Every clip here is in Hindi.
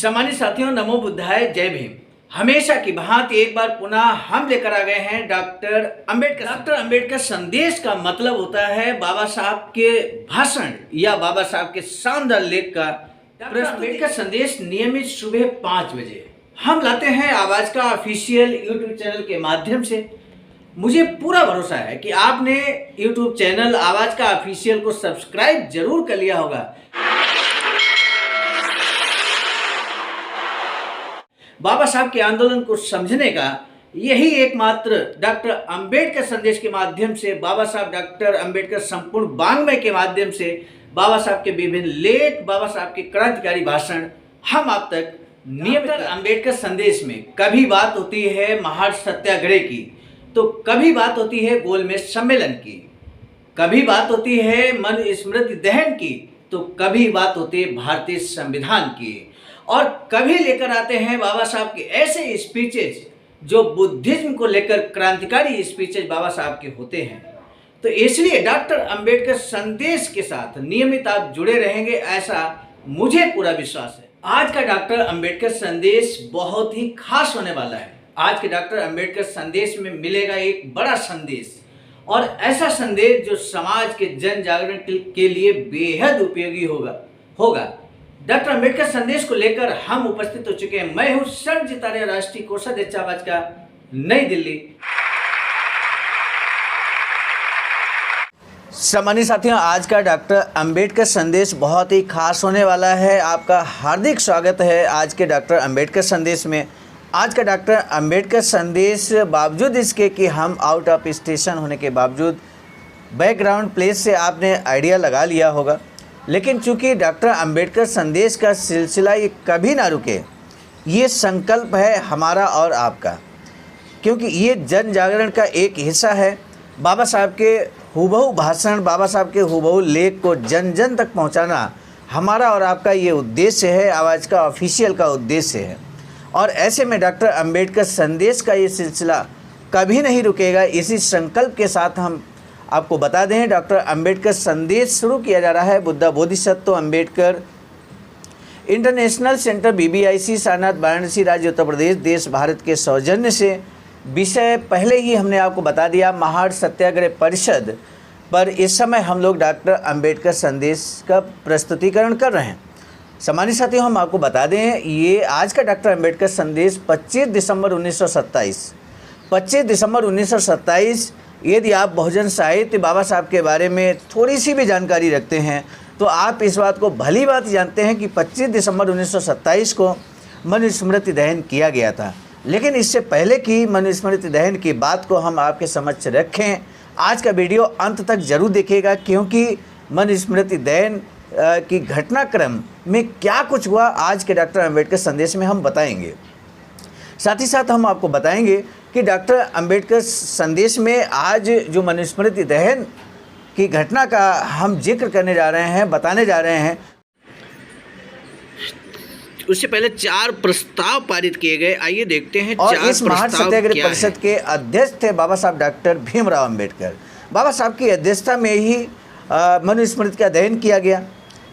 सम्मानित साथियों, नमो बुद्धाय, जय भीम। हमेशा की भांति एक बार पुनः हम लेकर आ गए हैं डॉक्टर अंबेडकर। डॉक्टर अंबेडकर संदेश का मतलब होता है बाबा साहब के भाषण या बाबा साहब के शानदार लेख का। डॉक्टर अंबेडकर संदेश नियमित सुबह 5 बजे हम लाते हैं आवाज का ऑफिशियल यूट्यूब चैनल के माध्यम से। मुझे पूरा भरोसा है कि आपने यूट्यूब चैनल आवाज का ऑफिशियल को सब्सक्राइब जरूर कर लिया होगा। बाबा साहब के आंदोलन को समझने का यही एकमात्र डॉक्टर अंबेडकर संदेश के माध्यम से, बाबा साहब डॉक्टर अंबेडकर संपूर्ण वाङ्मय के माध्यम से, बाबा साहब के विभिन्न लेख, बाबा साहब के क्रांतिकारी भाषण हम आप तक नियमित। अंबेडकर संदेश में कभी बात होती है महार सत्याग्रह की, तो कभी बात होती है गोलमेज सम्मेलन की, कभी बात होती है मन स्मृति दहन की, तो कभी बात होती है भारतीय संविधान की, और कभी लेकर आते हैं बाबा साहब के ऐसे स्पीचेज जो बुद्धिज्म को लेकर क्रांतिकारी स्पीचेज बाबा साहब के होते हैं। तो इसलिए डॉक्टर अंबेडकर संदेश के साथ नियमित आप जुड़े रहेंगे, ऐसा मुझे पूरा विश्वास है। आज का डॉक्टर अंबेडकर संदेश बहुत ही खास होने वाला है। आज के डॉक्टर अंबेडकर संदेश में मिलेगा एक बड़ा संदेश, और ऐसा संदेश जो समाज के जन जागरण के लिए बेहद उपयोगी होगा। डॉक्टर अंबेडकर संदेश को लेकर हम उपस्थित हो चुके हैं। मैं हूं संजीत आर्य, राष्ट्रीय कोषाध्यक्ष आवाज का, नई दिल्ली। सम्मानित साथियों, आज का डॉक्टर अंबेडकर संदेश बहुत ही खास होने वाला है। आपका हार्दिक स्वागत है आज के डॉक्टर अंबेडकर संदेश में। आज का डॉक्टर अंबेडकर संदेश, बावजूद इसके कि हम आउट ऑफ स्टेशन होने के बावजूद बैकग्राउंड प्लेस से आपने आइडिया लगा लिया होगा, लेकिन चूंकि डॉक्टर अंबेडकर संदेश का सिलसिला ये कभी ना रुके, ये संकल्प है हमारा और आपका, क्योंकि ये जन जागरण का एक हिस्सा है। बाबा साहब के हूबहू भाषण, बाबा साहब के हूबहू लेख को जन जन तक पहुंचाना हमारा और आपका ये उद्देश्य है, आवाज़ का ऑफिशियल का उद्देश्य है। और ऐसे में डॉक्टर अंबेडकर संदेश का ये सिलसिला कभी नहीं रुकेगा। इसी संकल्प के साथ हम आपको बता दें, डॉक्टर अंबेडकर संदेश शुरू किया जा रहा है Buddha Bodhisattva Ambedkar international centre BBIC Sarnath, Varanasi, राज्य उत्तर प्रदेश, देश भारत के सौजन्य से। विषय पहले ही हमने आपको बता दिया, महार सत्याग्रह परिषद पर इस समय हम लोग डॉक्टर अंबेडकर संदेश का प्रस्तुतिकरण कर रहे हैं। सम्मानित साथियों, हम आपको बता दें, ये आज का डॉक्टर अंबेडकर संदेश 25 दिसंबर 1927 यदि आप बहुजन साहित्य बाबा साहब के बारे में थोड़ी सी भी जानकारी रखते हैं तो आप इस बात को भली बात जानते हैं कि 25 दिसंबर 1927 को मनुस्मृति दहन किया गया था। लेकिन इससे पहले की मनुस्मृति दहन की बात को हम आपके समक्ष रखें। आज का वीडियो अंत तक जरूर देखिएगा, क्योंकि मनुस्मृति दहन की घटनाक्रम में क्या कुछ हुआ आज के डॉक्टर अंबेडकर संदेश में हम बताएंगे। साथ ही साथ हम आपको बताएंगे कि डॉक्टर अंबेडकर संदेश में आज जो मनुस्मृति दहन की घटना का हम जिक्र करने जा रहे हैं, बताने जा रहे हैं, उससे पहले 4 प्रस्ताव पारित किए गए। आइए देखते हैं। और इस महार सत्याग्रह परिषद के अध्यक्ष थे बाबा साहब डॉक्टर भीमराव अंबेडकर। बाबा साहब की अध्यक्षता में ही मनुस्मृति का दहन किया गया।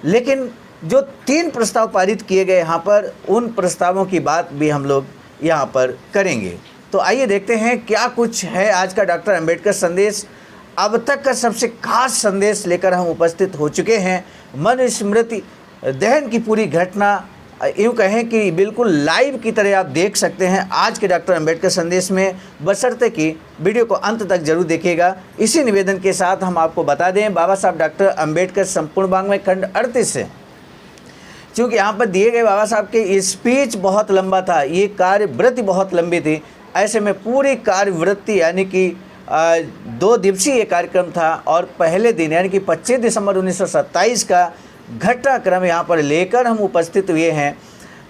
लेकिन जो 3 प्रस्ताव पारित किए गए यहाँ पर, उन प्रस्तावों की बात भी हम लोग यहाँ पर करेंगे। तो आइए देखते हैं क्या कुछ है आज का डॉक्टर अंबेडकर संदेश। अब तक का सबसे खास संदेश लेकर हम उपस्थित हो चुके हैं। मनुस्मृति दहन की पूरी घटना, यूँ कहें कि बिल्कुल लाइव की तरह आप देख सकते हैं आज के डॉक्टर अंबेडकर संदेश में, बशर्ते कि वीडियो को अंत तक जरूर देखिएगा। इसी निवेदन के साथ हम आपको बता दें, बाबा साहब डॉक्टर अंबेडकर संपूर्ण वाङ्मय खंड 38 से, चूँकि यहाँ पर दिए गए बाबा साहब के स्पीच बहुत लंबा था, ये कार्यवृत्ति बहुत लंबी थी। ऐसे में पूरी कार्यवृत्ति यानी कि 2 दिवसीय ये कार्यक्रम था, और पहले दिन यानी कि 25 दिसंबर 1927 का घटनाक्रम यहाँ पर लेकर हम उपस्थित हुए हैं,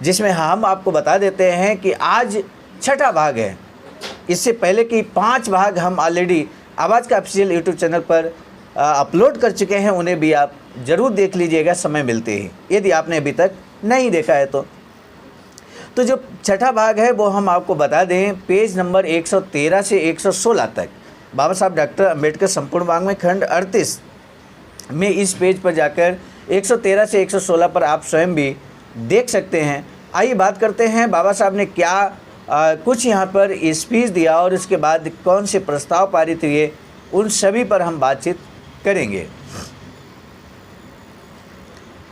जिसमें हम आपको बता देते हैं कि आज 6ठा भाग है। इससे पहले कि 5 भाग हम ऑलरेडी आवाज़ का ऑफिशियल यूट्यूब चैनल पर अपलोड कर चुके हैं, उन्हें भी आप ज़रूर देख लीजिएगा समय मिलते ही, यदि आपने अभी तक नहीं देखा है तो जो 6ठा भाग है वो हम आपको बता दें, पेज नंबर 113 से 116 तक बाबा साहब डॉक्टर अंबेडकर संपूर्ण वाङ्मय खंड 38 में इस पेज पर जाकर 113 से 116 पर आप स्वयं भी देख सकते हैं आइए बात करते हैं बाबा साहब ने क्या कुछ यहाँ पर स्पीच दिया और उसके बाद कौन से प्रस्ताव पारित हुए, उन सभी पर हम बातचीत करेंगे।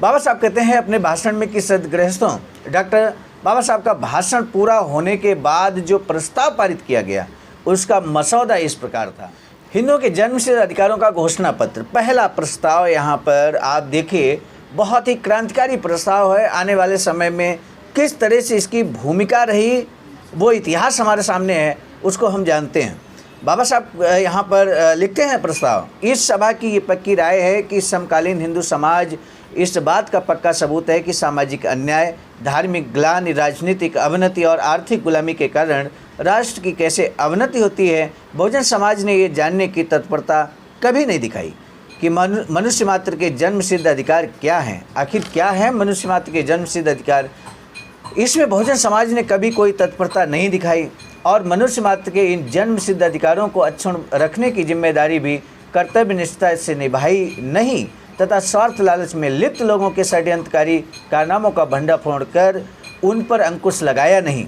बाबा साहब कहते हैं अपने भाषण में कि सदगृहस्थों, डॉक्टर बाबा साहब का भाषण पूरा होने के बाद जो प्रस्ताव पारित किया गया उसका मसौदा इस प्रकार था। हिंदुओं के जन्मसिद्ध अधिकारों का घोषणा पत्र, पहला प्रस्ताव यहाँ पर आप देखिए, बहुत ही क्रांतिकारी प्रस्ताव है। आने वाले समय में किस तरह से इसकी भूमिका रही वो इतिहास हमारे सामने है, उसको हम जानते हैं। बाबा साहब यहाँ पर लिखते हैं प्रस्ताव, इस सभा की ये पक्की राय है कि समकालीन हिंदू समाज इस बात का पक्का सबूत है कि सामाजिक अन्याय, धार्मिक ग्लानि, राजनीतिक अवनति और आर्थिक गुलामी के कारण राष्ट्र की कैसे अवनति होती है। बहुजन समाज ने ये जानने की तत्परता कभी नहीं दिखाई कि मनुष्य मात्र के जन्मसिद्ध अधिकार क्या हैं। आखिर क्या है मनुष्य मात्र के जन्मसिद्ध अधिकार, इसमें बहुजन समाज ने कभी कोई तत्परता नहीं दिखाई और मनुष्य मात्र के इन जन्मसिद्ध अधिकारों को अक्षुण्ण रखने की जिम्मेदारी भी कर्तव्यनिष्ठता से निभाई नहीं तथा स्वार्थ लालच में लिप्त लोगों के षड्यंत्रकारी कारनामों का भंडाफोड़ कर उन पर अंकुश लगाया नहीं,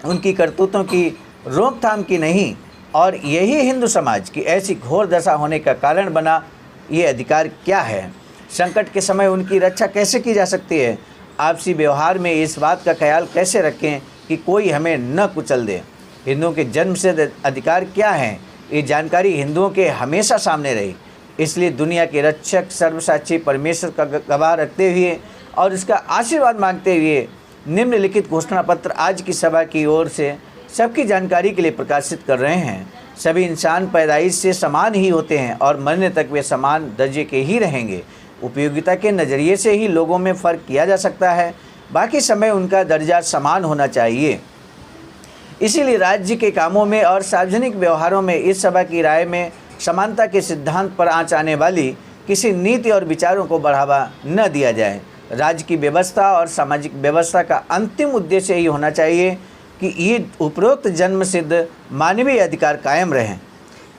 उनकी करतूतों की रोकथाम की नहीं, और यही हिंदू समाज की ऐसी घोर दशा होने का कारण बना। ये अधिकार क्या है, संकट के समय उनकी रक्षा कैसे की जा सकती है, आपसी व्यवहार में इस बात का ख्याल कैसे रखें कि कोई हमें न कुचल दे। हिंदुओं के जन्म से अधिकार क्या हैं, ये जानकारी हिंदुओं के हमेशा सामने रही। इसलिए दुनिया के रक्षक सर्वसाक्षी परमेश्वर का गवाह रखते हुए और इसका आशीर्वाद मांगते हुए निम्नलिखित घोषणा पत्र आज की सभा की ओर से सबकी जानकारी के लिए प्रकाशित कर रहे हैं। सभी इंसान पैदाइश से समान ही होते हैं और मरने तक वे समान दर्जे के ही रहेंगे। उपयोगिता के नज़रिए से ही लोगों में फ़र्क किया जा सकता है, बाकी समय उनका दर्जा समान होना चाहिए। इसीलिए राज्य के कामों में और सार्वजनिक व्यवहारों में इस सभा की राय में समानता के सिद्धांत पर आँच आने वाली किसी नीति और विचारों को बढ़ावा न दिया जाए। राज्य की व्यवस्था और सामाजिक व्यवस्था का अंतिम उद्देश्य यही होना चाहिए कि ये उपरोक्त जन्मसिद्ध मानवीय अधिकार कायम रहें।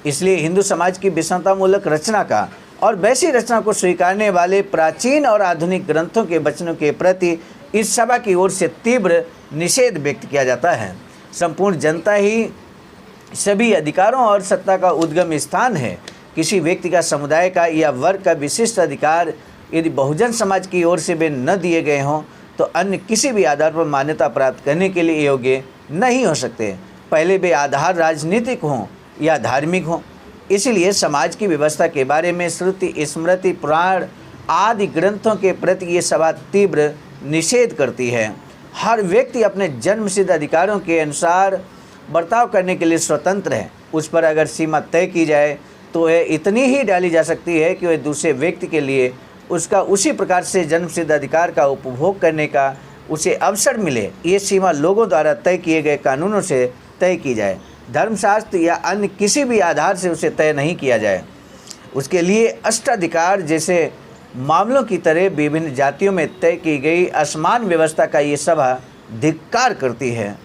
इसलिए हिंदू समाज की विषमतामूलक रचना का और वैसी रचना को स्वीकारने वाले प्राचीन और आधुनिक ग्रंथों के वचनों के प्रति इस सभा की ओर से तीव्र निषेध व्यक्त किया जाता है। संपूर्ण जनता ही सभी अधिकारों और सत्ता का उद्गम स्थान है। किसी व्यक्ति का, समुदाय का या वर्ग का विशिष्ट अधिकार यदि बहुजन समाज की ओर से वे न दिए गए हों तो अन्य किसी भी आधार पर मान्यता प्राप्त करने के लिए योग्य नहीं हो सकते, पहले वे आधार राजनीतिक हों या धार्मिक हों। इसलिए समाज की व्यवस्था के बारे में श्रुति, स्मृति, पुराण आदि ग्रंथों के प्रति ये सभा तीव्र निषेध करती है। हर व्यक्ति अपने जन्मसिद्ध अधिकारों के अनुसार बर्ताव करने के लिए स्वतंत्र है। उस पर अगर सीमा तय की जाए तो वह इतनी ही डाली जा सकती है कि वह दूसरे व्यक्ति के लिए उसका उसी प्रकार से जन्मसिद्ध अधिकार का उपभोग करने का उसे अवसर मिले। ये सीमा लोगों द्वारा तय किए गए कानूनों से तय की जाए, धर्मशास्त्र या अन्य किसी भी आधार से उसे तय नहीं किया जाए। उसके लिए अष्टाधिकार जैसे मामलों की तरह विभिन्न जातियों में तय की गई असमान व्यवस्था का ये सभा धिक्कार करती है।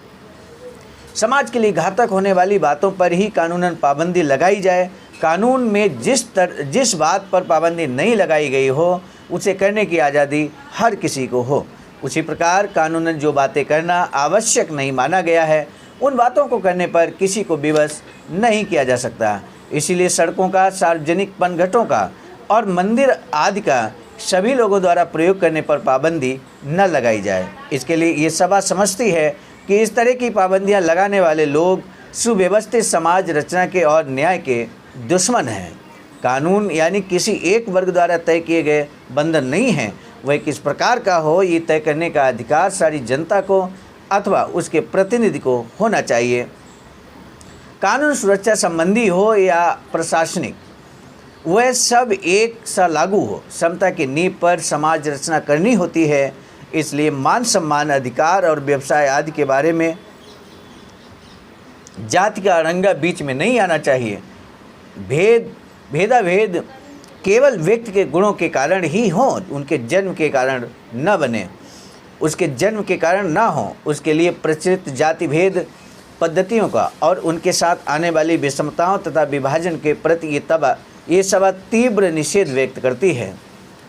समाज के लिए घातक होने वाली बातों पर ही कानूनन पाबंदी लगाई जाए। कानून में जिस बात पर पाबंदी नहीं लगाई गई हो उसे करने की आज़ादी हर किसी को हो। उसी प्रकार कानूनन जो बातें करना आवश्यक नहीं माना गया है उन बातों को करने पर किसी को विवश नहीं किया जा सकता। इसीलिए सड़कों का, सार्वजनिक पनघटों का और मंदिर आदि का सभी लोगों द्वारा प्रयोग करने पर पाबंदी न लगाई जाए। इसके लिए ये सभा समझती है कि इस तरह की पाबंदियां लगाने वाले लोग सुव्यवस्थित समाज रचना के और न्याय के दुश्मन हैं। कानून यानी किसी एक वर्ग द्वारा तय किए गए बंधन नहीं है, वह किस प्रकार का हो ये तय करने का अधिकार सारी जनता को अथवा उसके प्रतिनिधि को होना चाहिए। कानून सुरक्षा संबंधी हो या प्रशासनिक, वह सब एक सा लागू हो। समता की नींव पर समाज रचना करनी होती है। इसलिए मान सम्मान, अधिकार और व्यवसाय आदि के बारे में जाति का अड़ंगा बीच में नहीं आना चाहिए। भेदाभेद केवल व्यक्ति के गुणों के कारण ही हो, उनके जन्म के कारण न बने, उसके जन्म के कारण ना हो। उसके लिए प्रचलित जाति भेद पद्धतियों का और उनके साथ आने वाली विषमताओं तथा विभाजन के प्रति ये सभा तीव्र निषेध व्यक्त करती है।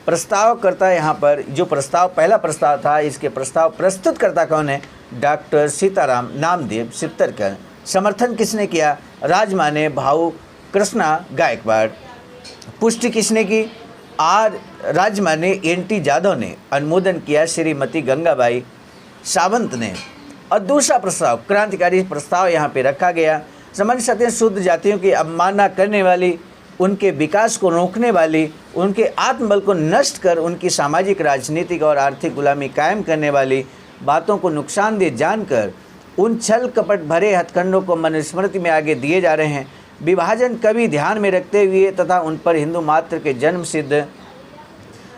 प्रस्तावकर्ता यहाँ पर जो पहला प्रस्ताव था, इसके प्रस्ताव प्रस्तुतकर्ता कौन है? डॉक्टर सीताराम नामदेव सिप्तरकर। समर्थन किसने किया? राजमाने भाऊ कृष्णा गायकवाड़। पुष्टि किसने की? राजमाने NT जाधव ने। अनुमोदन किया श्रीमती गंगाबाई सावंत ने। और दूसरा प्रस्ताव, क्रांतिकारी प्रस्ताव यहाँ पे रखा गया। सामान्य साथियों, शुद्ध जातियों की अवमानना करने वाली, उनके विकास को रोकने वाली, उनके आत्मबल को नष्ट कर उनकी सामाजिक, राजनीतिक और आर्थिक गुलामी कायम करने वाली बातों को नुकसानदेह जानकर उन छल कपट भरे हथकंडों को मनुस्मृति में आगे दिए जा रहे हैं। विभाजन कभी ध्यान में रखते हुए तथा उन पर हिंदू मात्र के जन्म सिद्ध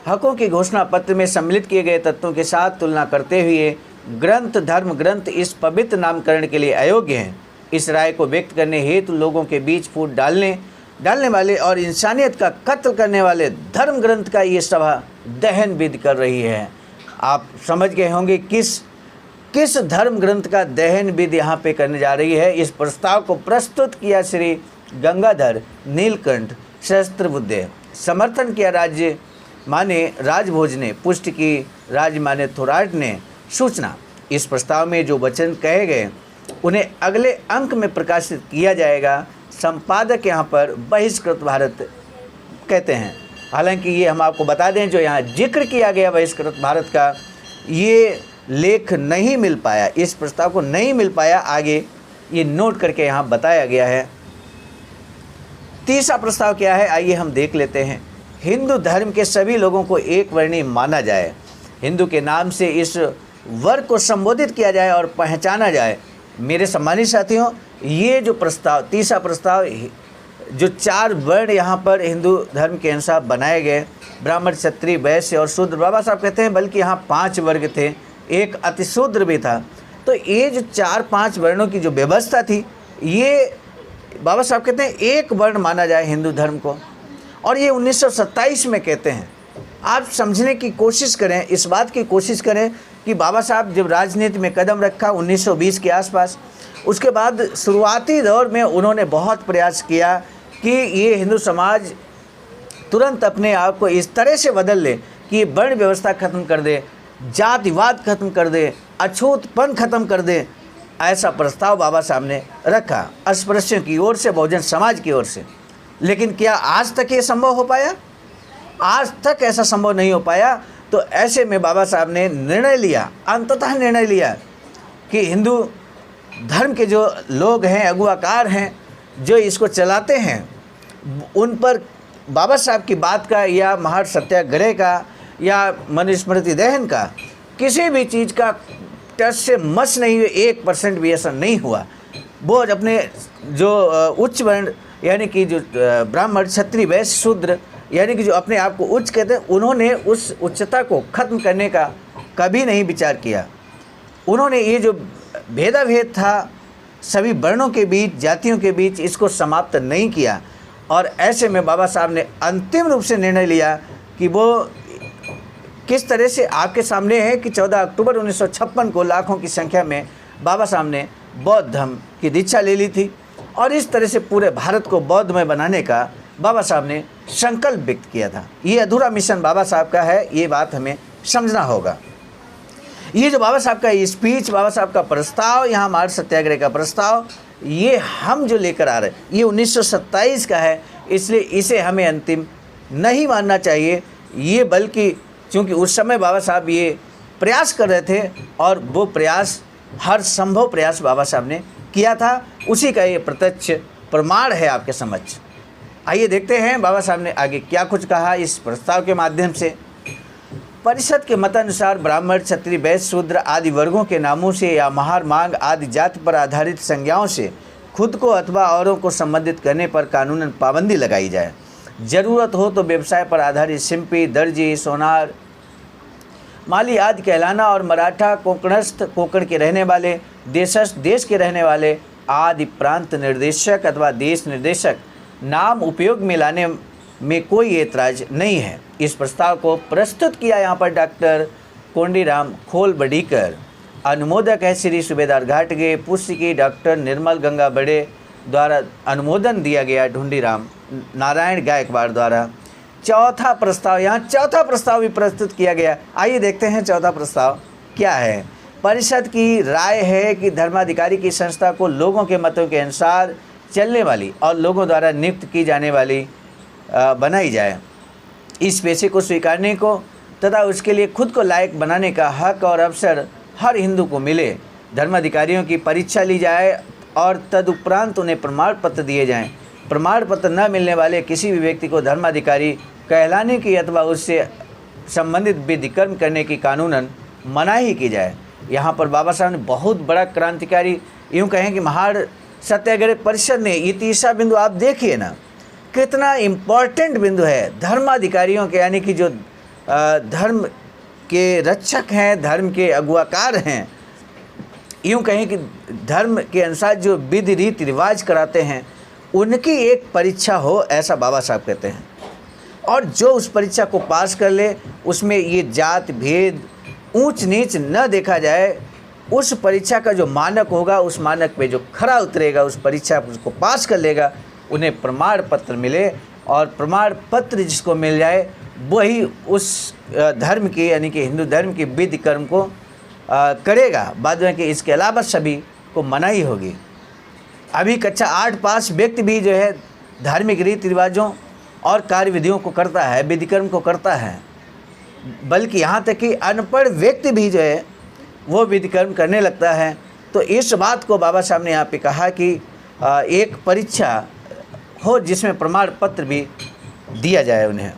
हकों की घोषणा पत्र में सम्मिलित किए गए तत्वों के साथ तुलना करते हुए ग्रंथ, धर्म ग्रंथ इस पवित्र नामकरण के लिए अयोग्य हैं। इस राय को व्यक्त करने हेतु लोगों के बीच फूट डालने वाले और इंसानियत का कत्ल करने वाले धर्म ग्रंथ का ये सभा दहन विधि कर रही है। आप समझ गए होंगे किस धर्म ग्रंथ का दहन विधि यहाँ पे करने जा रही है। इस प्रस्ताव को प्रस्तुत किया श्री गंगाधर नीलकंठ सहस्त्रबुद्धे। समर्थन किया राजमाने राजभोज ने। पुष्टि की राजमाने थोराट ने। सूचना, इस प्रस्ताव में जो वचन कहे गए उन्हें अगले अंक में प्रकाशित किया जाएगा। संपादक यहाँ पर बहिष्कृत भारत कहते हैं। हालांकि ये हम आपको बता दें, जो यहाँ जिक्र किया गया बहिष्कृत भारत का, ये लेख नहीं मिल पाया, इस प्रस्ताव को नहीं मिल पाया। आगे ये नोट करके यहाँ बताया गया है। तीसरा प्रस्ताव क्या है, आइए हम देख लेते हैं। हिंदू धर्म के सभी लोगों को एक वर्णी माना जाए। हिंदू के नाम से इस वर्ग को संबोधित किया जाए और पहचाना जाए। मेरे सम्मानित साथियों, ये जो प्रस्ताव, तीसरा प्रस्ताव, जो 4 वर्ण यहाँ पर हिंदू धर्म के अनुसार बनाए गए, ब्राह्मण, क्षत्रिय, वैश्य और शूद्र, बाबा साहब कहते हैं बल्कि यहाँ 5 वर्ग थे, एक अतिशूद्र भी था। तो ये जो 4-5 वर्णों की जो व्यवस्था थी, ये बाबा साहब कहते हैं एक वर्ण माना जाए हिंदू धर्म को। और ये 1927 में कहते हैं। आप समझने की कोशिश करें, इस बात की कोशिश करें कि बाबा साहब जब राजनीति में कदम रखा 1920 के आसपास, उसके बाद शुरुआती दौर में उन्होंने बहुत प्रयास किया कि ये हिंदू समाज तुरंत अपने आप को इस तरह से बदल ले कि वर्ण व्यवस्था खत्म कर दे, जातिवाद खत्म कर दे, अछूतपन खत्म कर दे। ऐसा प्रस्ताव बाबा साहब ने रखा अस्पृश्यों की ओर से, बहुजन समाज की ओर से। लेकिन क्या आज तक ये संभव हो पाया? आज तक ऐसा संभव नहीं हो पाया। तो ऐसे में बाबा साहब ने निर्णय लिया, अंततः निर्णय लिया कि हिंदू धर्म के जो लोग हैं, अगुवाकार हैं, जो इसको चलाते हैं, उन पर बाबा साहब की बात का या महार सत्याग्रह का या मनुस्मृति दहन का किसी भी चीज़ का टच से मस नहीं हुए, 1% भी ऐसा नहीं हुआ। वो अपने जो उच्च वर्ण यानी कि जो ब्राह्मण, क्षत्रिय, वैश्य, शूद्र यानी कि जो अपने आप को उच्च कहते हैं, उन्होंने उस उच्चता को ख़त्म करने का कभी नहीं विचार किया। उन्होंने ये जो भेदाभेद था सभी वर्णों के बीच, जातियों के बीच, इसको समाप्त नहीं किया। और ऐसे में बाबा साहब ने अंतिम रूप से निर्णय लिया कि वो किस तरह से आपके सामने है कि 14 अक्टूबर 1956 को लाखों की संख्या में बाबा साहब ने बौद्ध धर्म की दीक्षा ले ली थी। और इस तरह से पूरे भारत को बौद्धमय बनाने का बाबा साहब ने संकल्प व्यक्त किया था। ये अधूरा मिशन बाबा साहब का है, ये बात हमें समझना होगा। ये जो बाबा साहब का स्पीच, बाबा साहब का प्रस्ताव, यहाँ मार्च सत्याग्रह का प्रस्ताव, ये हम जो लेकर आ रहे हैं, ये 1927 का है, इसलिए इसे हमें अंतिम नहीं मानना चाहिए। ये बल्कि चूँकि उस समय बाबा साहब ये प्रयास कर रहे थे और वो प्रयास, हर संभव प्रयास बाबा साहब ने किया था, उसी का ये प्रत्यक्ष प्रमाण है आपके समक्ष। आइए देखते हैं बाबा साहब ने आगे क्या कुछ कहा इस प्रस्ताव के माध्यम से। परिषद के मतानुसार ब्राह्मण, क्षत्रिय, वैश्य, शूद्र आदि वर्गों के नामों से या महार, मांग आदि जाति पर आधारित संज्ञाओं से खुद को अथवा औरों को संबंधित करने पर कानूनन पाबंदी लगाई जाए। जरूरत हो तो व्यवसाय पर आधारित शिल्पी, दर्जी, सोनार, माली आदि कहलाना और मराठा, कोंकणस्थ, कोंकण के रहने वाले, देशस्थ, देश के रहने वाले आदि प्रांत निर्देशक अथवा देश निर्देशक नाम उपयोग में लाने में कोई ऐतराज नहीं है। इस प्रस्ताव को प्रस्तुत किया यहाँ पर डॉक्टर कोंडीराम खोलबडीकर। अनुमोदक है श्री सूबेदार घाटगे। पुष्टि की डॉक्टर निर्मल गंगा बड़े द्वारा अनुमोदन दिया गया ढूंढीराम नारायण गायकवाड़ द्वारा। चौथा प्रस्ताव, यहाँ चौथा प्रस्ताव भी प्रस्तुत किया गया। आइए देखते हैं चौथा प्रस्ताव क्या है। परिषद की राय है कि धर्माधिकारी की संस्था को लोगों के मतों के अनुसार चलने वाली और लोगों द्वारा नियुक्त की जाने वाली बनाई जाए। इस पेशे को स्वीकारने को तथा उसके लिए खुद को लायक बनाने का हक और अवसर हर हिंदू को मिले। धर्माधिकारियों की परीक्षा ली जाए और तदुपरांत उन्हें प्रमाण पत्र दिए जाएं। प्रमाण पत्र न मिलने वाले किसी भी व्यक्ति को धर्माधिकारी कहलाने की अथवा उससे संबंधित विधि कर्म करने की कानूनन मनाही की जाए। यहाँ पर बाबा साहब ने बहुत बड़ा क्रांतिकारी, यूँ कहें कि महान सत्याग्रह परिषद ने ये तीसरा बिंदु आप देखिए ना, कितना इम्पोर्टेंट बिंदु है। धर्माधिकारियों के यानी कि जो धर्म के रक्षक हैं, धर्म के अगुवाकार हैं, यूँ कहें कि धर्म के अनुसार जो विधि रीति रिवाज कराते हैं, उनकी एक परीक्षा हो, ऐसा बाबा साहब कहते हैं। और जो उस परीक्षा को पास कर ले, उसमें ये जात भेद ऊंच नीच न देखा जाए, उस परीक्षा का जो मानक होगा, उस मानक पे जो खरा उतरेगा, उस परीक्षा उसको पास कर लेगा, उन्हें प्रमाण पत्र मिले। और प्रमाण पत्र जिसको मिल जाए वही उस धर्म की यानी कि हिंदू धर्म की विधि कर्म को करेगा। बाद में कि इसके अलावा सभी को मनाही होगी। अभी कक्षा 8 पास व्यक्ति भी जो है धार्मिक रीति रिवाजों और कार्यविधियों को करता है, विधि कर्म को करता है, बल्कि यहाँ तक कि अनपढ़ व्यक्ति भी जो है वो विधि कर्म करने लगता है। तो इस बात को बाबा साहब ने यहाँ पे कहा कि एक परीक्षा हो जिसमें प्रमाण पत्र भी दिया जाए उन्हें,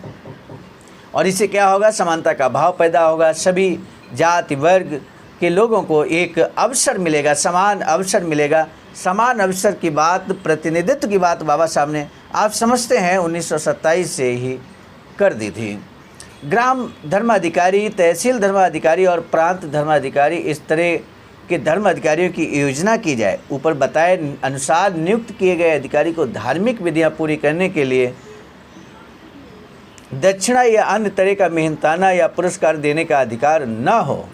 और इससे क्या होगा, समानता का भाव पैदा होगा। सभी जाति वर्ग के लोगों को एक अवसर मिलेगा, समान अवसर मिलेगा। समान अवसर की बात, प्रतिनिधित्व की बात बाबा साहब ने, आप समझते हैं, 1927 से ही कर दी थी। ग्राम धर्माधिकारी, तहसील धर्माधिकारी और प्रांत धर्माधिकारी, इस तरह के धर्माधिकारियों की योजना की जाए। ऊपर बताए अनुसार नियुक्त किए गए अधिकारी को धार्मिक विधियां पूरी करने के लिए दक्षिणा या अन्य तरह का मेहनताना या पुरस्कार देने का अधिकार न हो।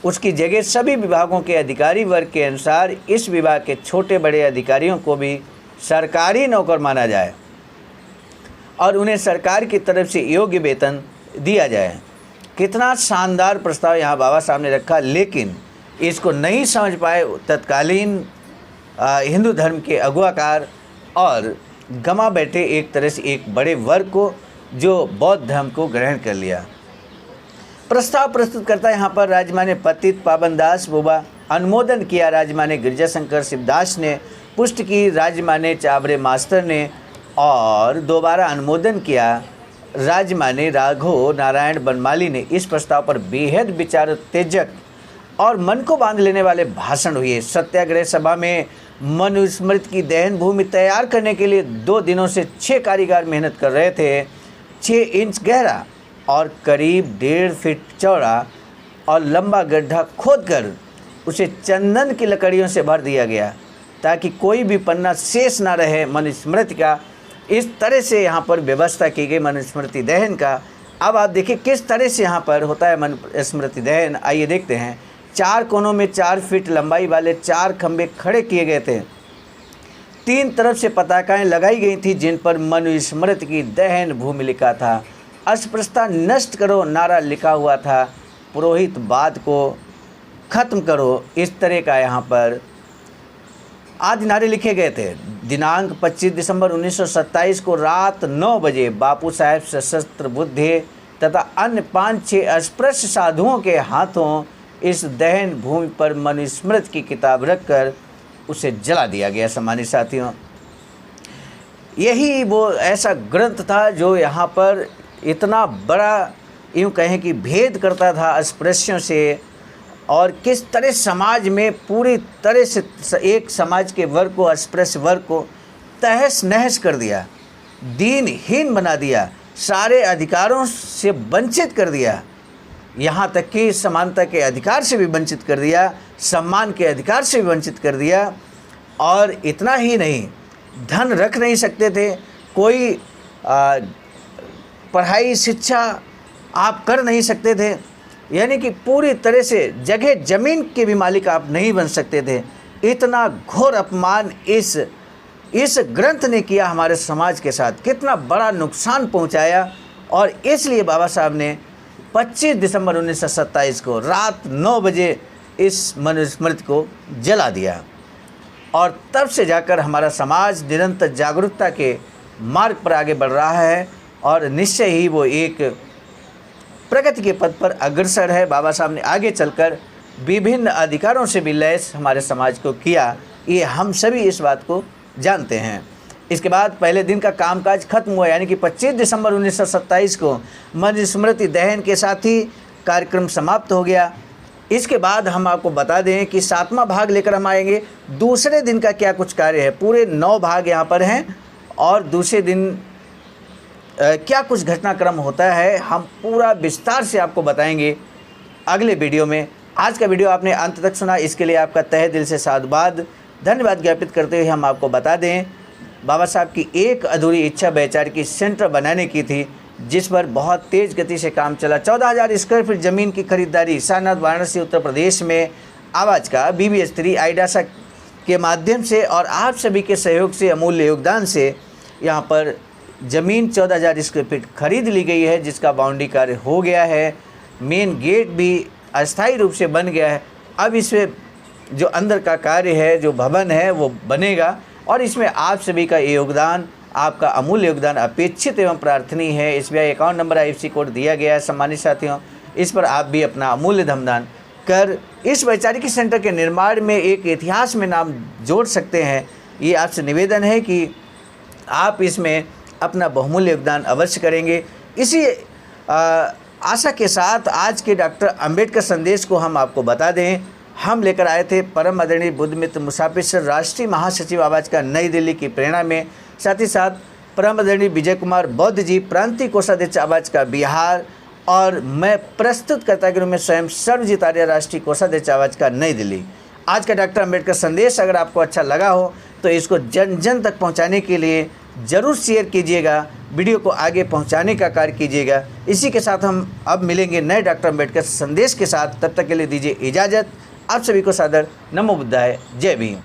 उसकी जगह सभी विभागों के अधिकारी वर्ग के अनुसार इस विभाग के छोटे बड़े अधिकारियों को भी सरकारी नौकर माना जाए और उन्हें सरकार की तरफ से योग्य वेतन दिया जाए। कितना शानदार प्रस्ताव यहाँ बाबा साहब ने रखा, लेकिन इसको नहीं समझ पाए तत्कालीन हिंदू धर्म के अगुवाकार और गमा बैठे एक तरह से एक बड़े वर्ग को, जो बौद्ध धर्म को ग्रहण कर लिया। प्रस्ताव प्रस्तुत करता यहाँ पर राजमान्य पतित पावनदास बुबा, अनुमोदन किया राजमान्य गिरजाशंकर शिवदास ने, पुष्टि की राजमान्य चाबरे मास्टर ने, और दोबारा अनुमोदन किया राजमान्य राघव नारायण बनमाली ने। इस प्रस्ताव पर बेहद विचारोत्तेजक और मन को बांध लेने वाले भाषण हुए। सत्याग्रह सभा में मनुस्मृति की दहन भूमि तैयार करने के लिए 2 दिनों से 6 कारीगर मेहनत कर रहे थे। 6 इंच गहरा और करीब 1.5 फीट चौड़ा और लंबा गड्ढा खोदकर उसे चंदन की लकड़ियों से भर दिया गया ताकि कोई भी पन्ना शेष ना रहे मनुस्मृति का। इस तरह से यहाँ पर व्यवस्था की गई मनुस्मृति दहन का। अब आप देखिए किस तरह से यहाँ पर होता है मनुस्मृति दहन। आइए देखते हैं। 4 कोनों में 4 फीट लंबाई वाले 4 खंभे खड़े किए गए थे। 3 तरफ से पताकाएं लगाई गई थी जिन पर मनुस्मृति की दहन भूमि लिखा था। अस्पृश्यता नष्ट करो नारा लिखा हुआ था। पुरोहितवाद को खत्म करो, इस तरह का यहाँ पर आदि नारे लिखे गए थे। दिनांक 25 दिसंबर 1927 को रात 9 बजे बापू साहेब सशस्त्र बुद्धे तथा अन्य 5-6 अस्पृश्य साधुओं के हाथों इस दहन भूमि पर मनुस्मृति की किताब रखकर उसे जला दिया गया। सम्मानित साथियों, यही वो ऐसा ग्रंथ था जो यहाँ पर इतना बड़ा, यूँ कहें कि भेद करता था अस्पृश्यों से, और किस तरह समाज में पूरी तरह से एक समाज के वर्ग को, अस्पृश्य वर्ग को तहस नहस कर दिया, दीनहीन बना दिया, सारे अधिकारों से वंचित कर दिया, यहाँ तक कि समानता के अधिकार से भी वंचित कर दिया, सम्मान के अधिकार से भी वंचित कर दिया। और इतना ही नहीं, धन रख नहीं सकते थे, कोई पढ़ाई शिक्षा आप कर नहीं सकते थे, यानी कि पूरी तरह से जगह ज़मीन के भी मालिक आप नहीं बन सकते थे। इतना घोर अपमान इस इस ग्रंथ ने किया हमारे समाज के साथ, कितना बड़ा नुकसान पहुंचाया। और इसलिए बाबा साहब ने 25 दिसंबर 1927 को रात 9 बजे इस मनुस्मृति को जला दिया। और तब से जाकर हमारा समाज निरंतर जागरूकता के मार्ग पर आगे बढ़ रहा है और निश्चय ही वो एक प्रगति के पथ पर अग्रसर है। बाबा साहब ने आगे चलकर विभिन्न अधिकारों से भी लैस हमारे समाज को किया, ये हम सभी इस बात को जानते हैं। इसके बाद पहले दिन का कामकाज खत्म हुआ, यानी कि 25 दिसंबर 1927 को मनुस्मृति दहन के साथ ही कार्यक्रम समाप्त हो गया। इसके बाद हम आपको बता दें कि 7वां भाग लेकर हम आएंगे। दूसरे दिन का क्या कुछ कार्य है, पूरे 9 भाग यहाँ पर हैं और दूसरे दिन क्या कुछ घटनाक्रम होता है हम पूरा विस्तार से आपको बताएंगे अगले वीडियो में। आज का वीडियो आपने अंत तक सुना, इसके लिए आपका तहे दिल से साधुवाद धन्यवाद ज्ञापित करते हुए हम आपको बता दें, बाबा साहब की एक अधूरी इच्छा वैचारिकी सेंटर बनाने की थी, जिस पर बहुत तेज़ गति से काम चला। 14,000 स्क्वायर फीट ज़मीन की खरीदारी सारनाथ वाराणसी उत्तर प्रदेश में आवाज़ का BBS3 आईडासा के माध्यम से और आप सभी के सहयोग से, अमूल्य योगदान से यहाँ पर ज़मीन 14,000 स्क्वायर फीट खरीद ली गई है, जिसका बाउंड्री कार्य हो गया है। मेन गेट भी अस्थायी रूप से बन गया है। अब इसमें जो अंदर का कार्य है, जो भवन है, वो बनेगा और इसमें आप सभी का योगदान, आपका अमूल्य योगदान अपेक्षित एवं प्रार्थनीय है। SBI account number IFSC code दिया गया है सम्मानित साथियों, इस पर आप भी अपना अमूल्य धनदान कर इस वैचारिकी सेंटर के निर्माण में एक इतिहास में नाम जोड़ सकते हैं। ये आपसे निवेदन है कि आप इसमें अपना बहुमूल्य योगदान अवश्य करेंगे। इसी आशा के साथ आज के डॉक्टर अंबेडकर संदेश को हम आपको बता दें, हम लेकर आए थे परम आदरणीय बुद्ध मित्र मुसाफिर सर, राष्ट्रीय महासचिव आवाज़ का, नई दिल्ली की प्रेरणा में। साथ ही साथ परम आदरणीय विजय कुमार बौद्ध जी, प्रांतीय कोषाध्यक्ष आवाज़ का, बिहार। और मैं प्रस्तुतकर्ता के रूप में स्वयं सर्वजीत आर्य, राष्ट्रीय कोषाध्यक्ष आवाज़ का, नई दिल्ली। आज का डॉक्टर अंबेडकर संदेश अगर आपको अच्छा लगा हो तो इसको जन जन तक पहुंचाने के लिए ज़रूर शेयर कीजिएगा, वीडियो को आगे पहुंचाने का कार्य कीजिएगा। इसी के साथ हम अब मिलेंगे नए डॉक्टर अंबेडकर संदेश के साथ। तब तक के लिए दीजिए इजाज़त। आप सभी को सादर नमो बुद्धाय, जय भीम।